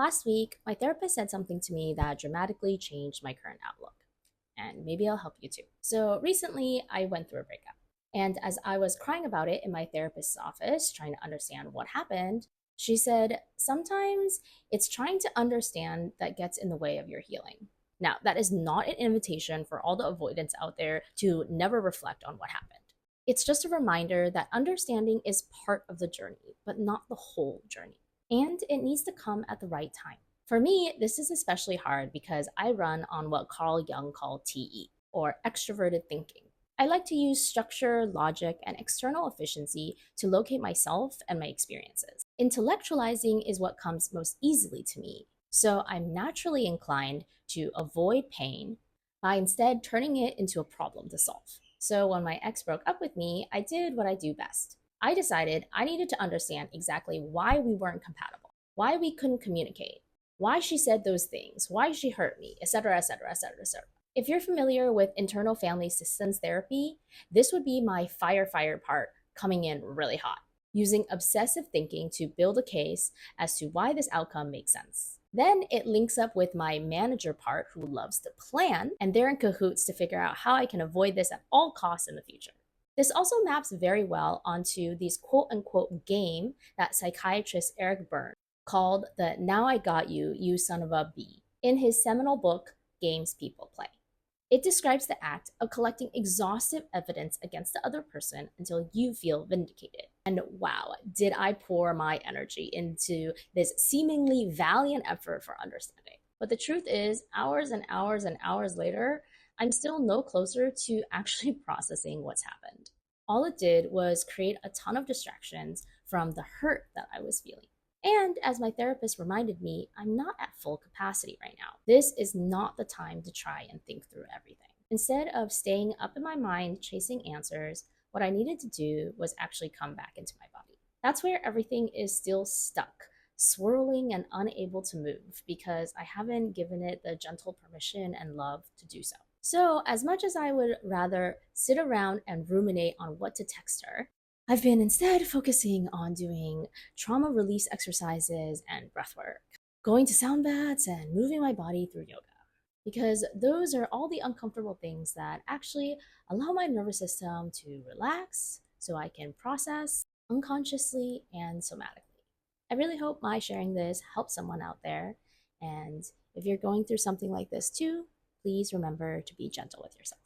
Last week, my therapist said something to me that dramatically changed my current outlook, and maybe I'll help you too. So, recently, I went through a breakup, and as I was crying about it in my therapist's office, trying to understand what happened, she said, sometimes it's trying to understand that gets in the way of your healing. Now, that is not an invitation for all the avoidance out there to never reflect on what happened. It's just a reminder that understanding is part of the journey, but not the whole journey. And it needs to come at the right time. For me, this is especially hard because I run on what Carl Jung called TE, or extroverted thinking. I like to use structure, logic, and external efficiency to locate myself and my experiences. Intellectualizing is what comes most easily to me, so I'm naturally inclined to avoid pain by instead turning it into a problem to solve. So when my ex broke up with me, I did what I do best. I decided I needed to understand exactly why we weren't compatible, why we couldn't communicate, why she said those things, why she hurt me, etc., etc., etc., etc. If you're familiar with internal family systems therapy, this would be my fire part coming in really hot, using obsessive thinking to build a case as to why this outcome makes sense. Then it links up with my manager part who loves to plan, and they're in cahoots to figure out how I can avoid this at all costs in the future. This also maps very well onto these quote unquote game that psychiatrist Eric Berne called the Now I Got You, You Son of a Bee in his seminal book, Games People Play. It describes the act of collecting exhaustive evidence against the other person until you feel vindicated. And wow, did I pour my energy into this seemingly valiant effort for understanding. But the truth is, hours and hours and hours later, I'm still no closer to actually processing what's happened. All it did was create a ton of distractions from the hurt that I was feeling. And as my therapist reminded me, I'm not at full capacity right now. This is not the time to try and think through everything. Instead of staying up in my mind chasing answers, what I needed to do was actually come back into my body. That's where everything is still stuck, swirling and unable to move because I haven't given it the gentle permission and love to do so. So, as much as I would rather sit around and ruminate on what to text her, I've been instead focusing on doing trauma release exercises and breath work, going to sound baths, and moving my body through yoga. Because those are all the uncomfortable things that actually allow my nervous system to relax so I can process unconsciously and somatically. I really hope my sharing this helps someone out there. And if you're going through something like this too, please remember to be gentle with yourself.